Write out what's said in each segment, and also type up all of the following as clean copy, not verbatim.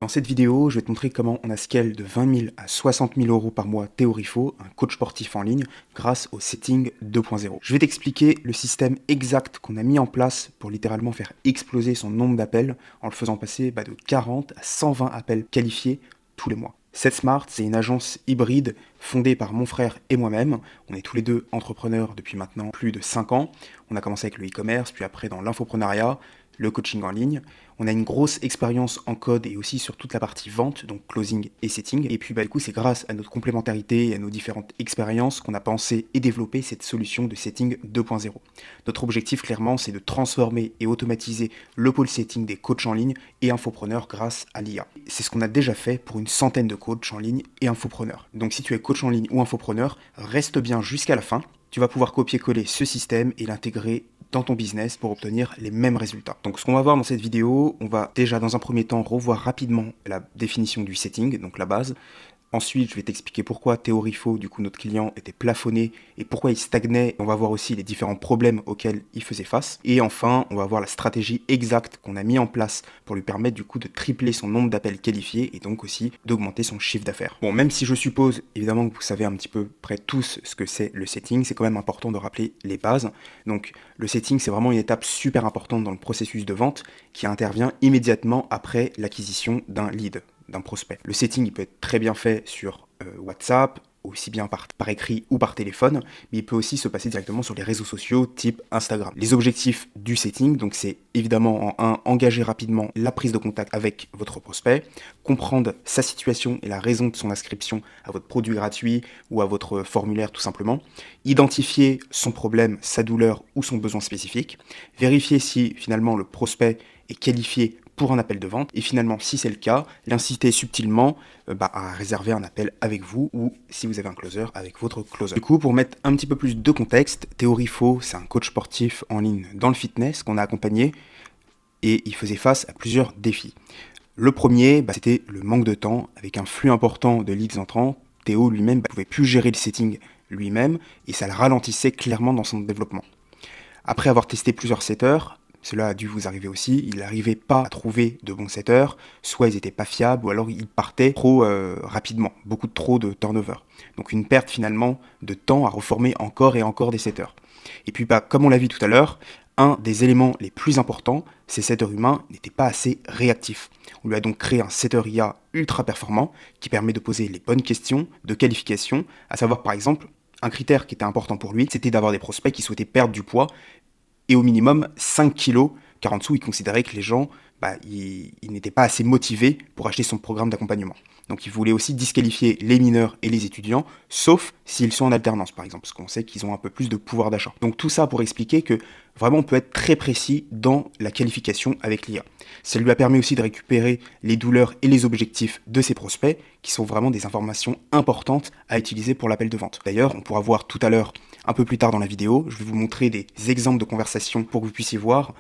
Dans cette vidéo, je vais te montrer comment on a scale de 20 000 à 60 000 euros par mois Théo Rifo, un coach sportif en ligne, grâce au setting 2.0. Je vais t'expliquer le système exact qu'on a mis en place pour littéralement faire exploser son nombre d'appels en le faisant passer de 40 à 120 appels qualifiés tous les mois. SetSmart, c'est une agence hybride fondée par mon frère et moi-même. On est tous les deux entrepreneurs depuis maintenant plus de 5 ans. On a commencé avec le e-commerce, puis après dans l'infoprenariat, le coaching en ligne. On a une grosse expérience en code et aussi sur toute la partie vente, donc closing et setting. Et puis du coup, c'est grâce à notre complémentarité et à nos différentes expériences qu'on a pensé et développé cette solution de setting 2.0. Notre objectif, clairement, c'est de transformer et automatiser le pôle setting des coachs en ligne et infopreneurs grâce à l'IA. C'est ce qu'on a déjà fait pour une centaine de coachs en ligne et infopreneurs. Donc si tu es coach en ligne ou infopreneur, reste bien jusqu'à la fin. Tu vas pouvoir copier-coller ce système et l'intégrer dans ton business pour obtenir les mêmes résultats. Donc ce qu'on va voir dans cette vidéo, on va déjà dans un premier temps revoir rapidement la définition du setting, donc la base. Ensuite, je vais t'expliquer pourquoi Théo Rifo, du coup notre client, était plafonné et pourquoi il stagnait. On va voir aussi les différents problèmes auxquels il faisait face. Et enfin, on va voir la stratégie exacte qu'on a mis en place pour lui permettre du coup de tripler son nombre d'appels qualifiés et donc aussi d'augmenter son chiffre d'affaires. Bon, même si je suppose évidemment que vous savez un petit peu près tous ce que c'est le setting, c'est quand même important de rappeler les bases. Donc le setting, c'est vraiment une étape super importante dans le processus de vente qui intervient immédiatement après l'acquisition d'un lead, d'un prospect. Le setting, il peut être très bien fait sur WhatsApp, aussi bien par écrit ou par téléphone, mais il peut aussi se passer directement sur les réseaux sociaux type Instagram. Les objectifs du setting, donc c'est évidemment engager rapidement la prise de contact avec votre prospect, comprendre sa situation et la raison de son inscription à votre produit gratuit ou à votre formulaire tout simplement, identifier son problème, sa douleur ou son besoin spécifique, vérifier si finalement le prospect est qualifié pour un appel de vente, et finalement, si c'est le cas, l'inciter subtilement à réserver un appel avec vous, ou si vous avez un closer, avec votre closer. Du coup, pour mettre un petit peu plus de contexte, Théo Rifo, c'est un coach sportif en ligne dans le fitness qu'on a accompagné, et il faisait face à plusieurs défis. Le premier, c'était le manque de temps, avec un flux important de leads entrants. Théo lui-même ne pouvait plus gérer le setting lui-même, et ça le ralentissait clairement dans son développement. Après avoir testé plusieurs setters, cela a dû vous arriver aussi, il n'arrivait pas à trouver de bons setters, soit ils n'étaient pas fiables, ou alors ils partaient trop rapidement, trop de turnover. Donc une perte finalement de temps à reformer encore et encore des setters. Et puis comme on l'a vu tout à l'heure, un des éléments les plus importants, ces setters humains n'étaient pas assez réactifs. On lui a donc créé un setter IA ultra performant qui permet de poser les bonnes questions de qualification, à savoir par exemple, un critère qui était important pour lui, c'était d'avoir des prospects qui souhaitaient perdre du poids, et au minimum 5 kilos, car en dessous, il considérait que les gens ils n'étaient pas assez motivés pour acheter son programme d'accompagnement. Donc il voulait aussi disqualifier les mineurs et les étudiants, sauf s'ils sont en alternance par exemple, parce qu'on sait qu'ils ont un peu plus de pouvoir d'achat. Donc tout ça pour expliquer que vraiment on peut être très précis dans la qualification avec l'IA. Ça lui a permis aussi de récupérer les douleurs et les objectifs de ses prospects, qui sont vraiment des informations importantes à utiliser pour l'appel de vente. D'ailleurs, on pourra voir tout à l'heure, un peu plus tard dans la vidéo, je vais vous montrer des exemples de conversations pour que vous puissiez voir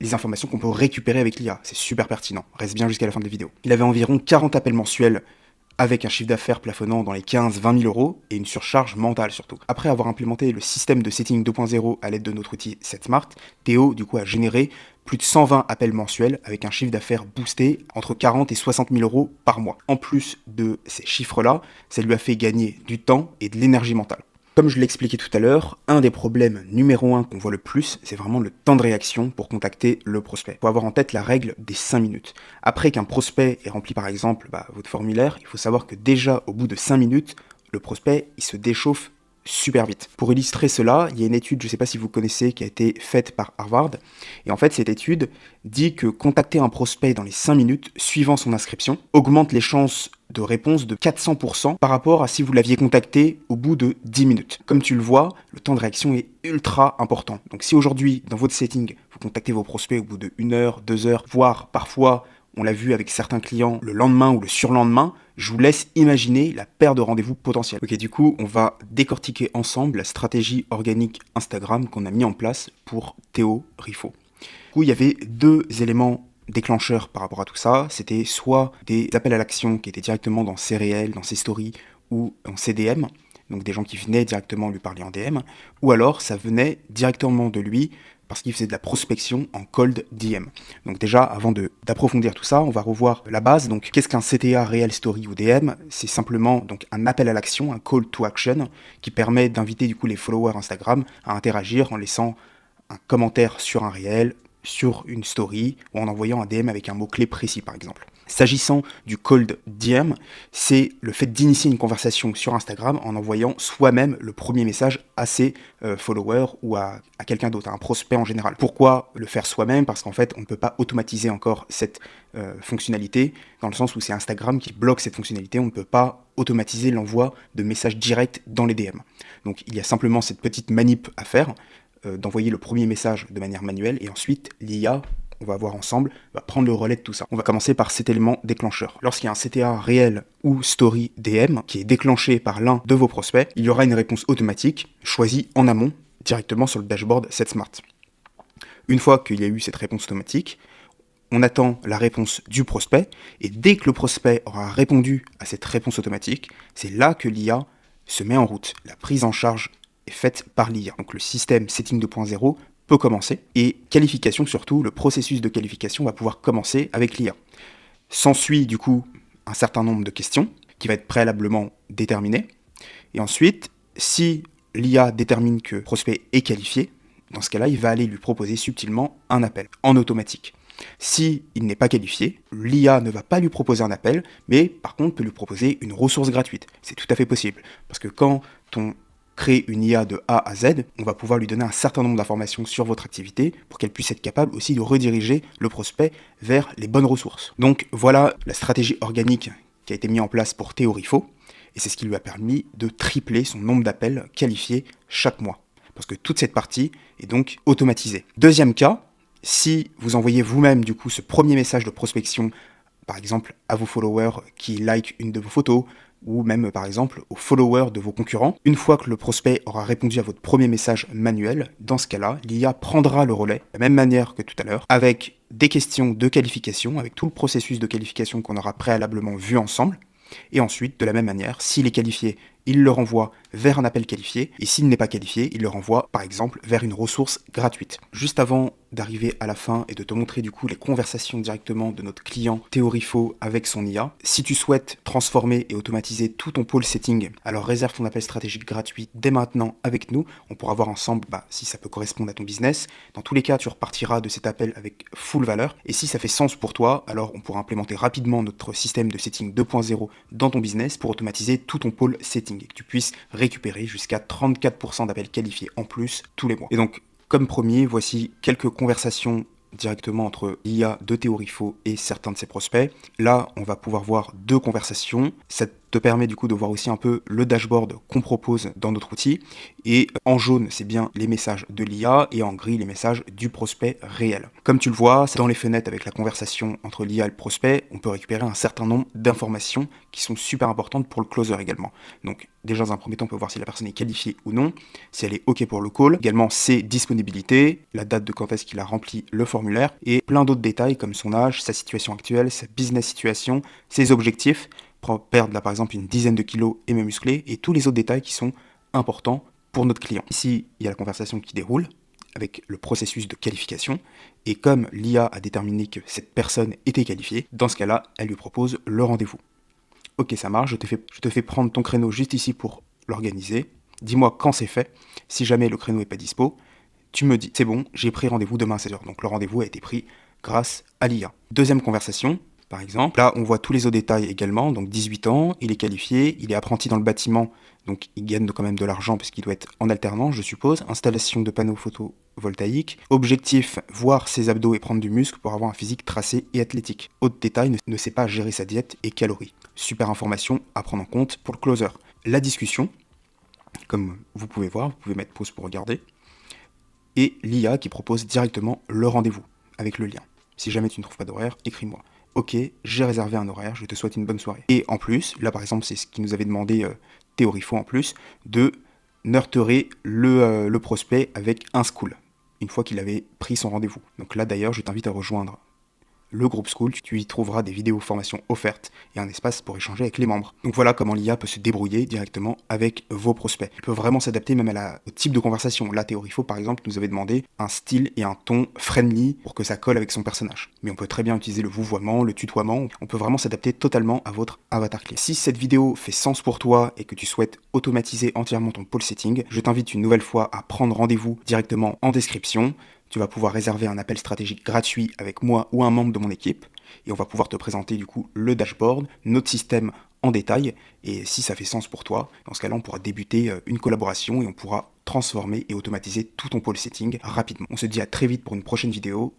les informations qu'on peut récupérer avec l'IA. C'est super pertinent. Reste bien jusqu'à la fin de la vidéo. Il avait environ 40 appels mensuels avec un chiffre d'affaires plafonnant dans les 15-20 000 euros et une surcharge mentale surtout. Après avoir implémenté le système de setting 2.0 à l'aide de notre outil SetSmart, Théo du coup a généré plus de 120 appels mensuels avec un chiffre d'affaires boosté entre 40 et 60 000 euros par mois. En plus de ces chiffres-là, ça lui a fait gagner du temps et de l'énergie mentale. Comme je l'ai expliqué tout à l'heure, un des problèmes numéro 1 qu'on voit le plus, c'est vraiment le temps de réaction pour contacter le prospect. Il faut avoir en tête la règle des 5 minutes. Après qu'un prospect ait rempli par exemple votre formulaire, il faut savoir que déjà au bout de 5 minutes, le prospect il se déchauffe super vite. Pour illustrer cela, il y a une étude, je ne sais pas si vous connaissez, qui a été faite par Harvard. Et en fait, cette étude dit que contacter un prospect dans les 5 minutes suivant son inscription augmente les chances de réponse de 400% par rapport à si vous l'aviez contacté au bout de 10 minutes. Comme tu le vois, le temps de réaction est ultra important. Donc si aujourd'hui, dans votre setting, vous contactez vos prospects au bout de 1 heure, 2 heures, voire parfois, on l'a vu avec certains clients, le lendemain ou le surlendemain, je vous laisse imaginer la perte de rendez-vous potentielle. Ok, du coup, on va décortiquer ensemble la stratégie organique Instagram qu'on a mis en place pour Théo Rifo. Du coup, il y avait 2 éléments déclencheurs par rapport à tout ça. C'était soit des appels à l'action qui étaient directement dans ses réels, dans ses stories ou en CDM, donc des gens qui venaient directement lui parler en DM, ou alors ça venait directement de lui parce qu'il faisait de la prospection en cold DM. Donc déjà, avant d'approfondir tout ça, on va revoir la base. Donc qu'est-ce qu'un CTA Real Story ou DM? C'est simplement donc un appel à l'action, un call to action, qui permet d'inviter du coup les followers Instagram à interagir en laissant un commentaire sur un réel, sur une story, ou en envoyant un DM avec un mot-clé précis par exemple. S'agissant du cold DM, c'est le fait d'initier une conversation sur Instagram en envoyant soi-même le premier message à ses followers ou à quelqu'un d'autre, à un prospect en général. Pourquoi le faire soi-même? Parce qu'en fait, on ne peut pas automatiser encore cette fonctionnalité, dans le sens où c'est Instagram qui bloque cette fonctionnalité. On ne peut pas automatiser l'envoi de messages directs dans les DM. Donc il y a simplement cette petite manip à faire, d'envoyer le premier message de manière manuelle, et ensuite l'IA, on va voir ensemble, va prendre le relais de tout ça. On va commencer par cet élément déclencheur. Lorsqu'il y a un CTA réel ou story DM qui est déclenché par l'un de vos prospects, il y aura une réponse automatique choisie en amont directement sur le dashboard SetSmart. Une fois qu'il y a eu cette réponse automatique, on attend la réponse du prospect, et dès que le prospect aura répondu à cette réponse automatique, c'est là que l'IA se met en route. La prise en charge est faite par l'IA. Donc le système Setting 2.0 peut commencer, et qualification surtout, le processus de qualification va pouvoir commencer avec l'IA. S'ensuit du coup un certain nombre de questions qui va être préalablement déterminé, et ensuite, si l'IA détermine que le prospect est qualifié, dans ce cas-là, il va aller lui proposer subtilement un appel, en automatique. Si il n'est pas qualifié, l'IA ne va pas lui proposer un appel, mais par contre peut lui proposer une ressource gratuite. C'est tout à fait possible, parce que quand on crée une IA de A à Z, on va pouvoir lui donner un certain nombre d'informations sur votre activité pour qu'elle puisse être capable aussi de rediriger le prospect vers les bonnes ressources. Donc voilà la stratégie organique qui a été mise en place pour Théorifo, et c'est ce qui lui a permis de tripler son nombre d'appels qualifiés chaque mois, parce que toute cette partie est donc automatisée. Deuxième cas, si vous envoyez vous-même du coup ce premier message de prospection, par exemple à vos followers qui like une de vos photos, ou même par exemple aux followers de vos concurrents, une fois que le prospect aura répondu à votre premier message manuel, dans ce cas-là, l'IA prendra le relais, de la même manière que tout à l'heure, avec des questions de qualification, avec tout le processus de qualification qu'on aura préalablement vu ensemble, et ensuite, de la même manière, s'il est qualifié, il le renvoie vers un appel qualifié, et s'il n'est pas qualifié, il le renvoie par exemple vers une ressource gratuite. Juste avant d'arriver à la fin et de te montrer du coup les conversations directement de notre client Théorifo avec son IA, si tu souhaites transformer et automatiser tout ton pôle setting, alors réserve ton appel stratégique gratuit dès maintenant avec nous. On pourra voir ensemble si ça peut correspondre à ton business. Dans tous les cas, tu repartiras de cet appel avec full valeur, et si ça fait sens pour toi, alors on pourra implémenter rapidement notre système de setting 2.0 dans ton business pour automatiser tout ton pôle setting et que tu puisses récupérer jusqu'à 34% d'appels qualifiés en plus tous les mois. Et donc, comme promis, voici quelques conversations directement entre l'IA de Théorifo et certains de ses prospects. Là, on va pouvoir voir deux conversations. Ça te permet du coup de voir aussi un peu le dashboard qu'on propose dans notre outil. Et en jaune, c'est bien les messages de l'IA, et en gris, les messages du prospect réel. Comme tu le vois, dans les fenêtres avec la conversation entre l'IA et le prospect, on peut récupérer un certain nombre d'informations qui sont super importantes pour le closer également. Donc déjà, dans un premier temps, on peut voir si la personne est qualifiée ou non, si elle est OK pour le call, également ses disponibilités, la date de quand est-ce qu'il a rempli le formulaire, et plein d'autres détails comme son âge, sa situation actuelle, sa business situation, ses objectifs, pour perdre là par exemple une dizaine de kilos et me muscler, et tous les autres détails qui sont importants pour notre client. Ici, il y a la conversation qui déroule avec le processus de qualification, et comme l'IA a déterminé que cette personne était qualifiée, dans ce cas-là, elle lui propose le rendez-vous. Ok, ça marche, je te fais prendre ton créneau juste ici pour l'organiser. Dis-moi quand c'est fait. Si jamais le créneau n'est pas dispo, tu me dis, c'est bon, j'ai pris rendez-vous demain à 16h. Donc le rendez-vous a été pris grâce à l'IA. Deuxième conversation, par exemple. Là, on voit tous les autres détails également. Donc 18 ans, il est qualifié, il est apprenti dans le bâtiment, donc il gagne quand même de l'argent parce qu'il doit être en alternance, je suppose. Installation de panneaux photovoltaïques. Objectif, voir ses abdos et prendre du muscle pour avoir un physique tracé et athlétique. Autre détail, ne sait pas gérer sa diète et calories. Super information à prendre en compte pour le closer. La discussion, comme vous pouvez voir, vous pouvez mettre pause pour regarder. Et l'IA qui propose directement le rendez-vous avec le lien. Si jamais tu ne trouves pas d'horaire, écris-moi. Ok, j'ai réservé un horaire, je te souhaite une bonne soirée. Et en plus, là par exemple, c'est ce qui nous avait demandé Théorifo en plus, de nurturer le prospect avec un school, une fois qu'il avait pris son rendez-vous. Donc là d'ailleurs, je t'invite à rejoindre le groupe School, tu y trouveras des vidéos formations offertes et un espace pour échanger avec les membres. Donc voilà comment l'IA peut se débrouiller directement avec vos prospects. Elle peut vraiment s'adapter même au type de conversation. Là, Théorifo, par exemple, nous avait demandé un style et un ton friendly pour que ça colle avec son personnage. Mais on peut très bien utiliser le vouvoiement, le tutoiement, on peut vraiment s'adapter totalement à votre avatar clé. Si cette vidéo fait sens pour toi et que tu souhaites automatiser entièrement ton pôle setting, je t'invite une nouvelle fois à prendre rendez-vous directement en description. Tu vas pouvoir réserver un appel stratégique gratuit avec moi ou un membre de mon équipe et on va pouvoir te présenter du coup le dashboard, notre système en détail, et si ça fait sens pour toi, dans ce cas-là on pourra débuter une collaboration et on pourra transformer et automatiser tout ton pôle setting rapidement. On se dit à très vite pour une prochaine vidéo.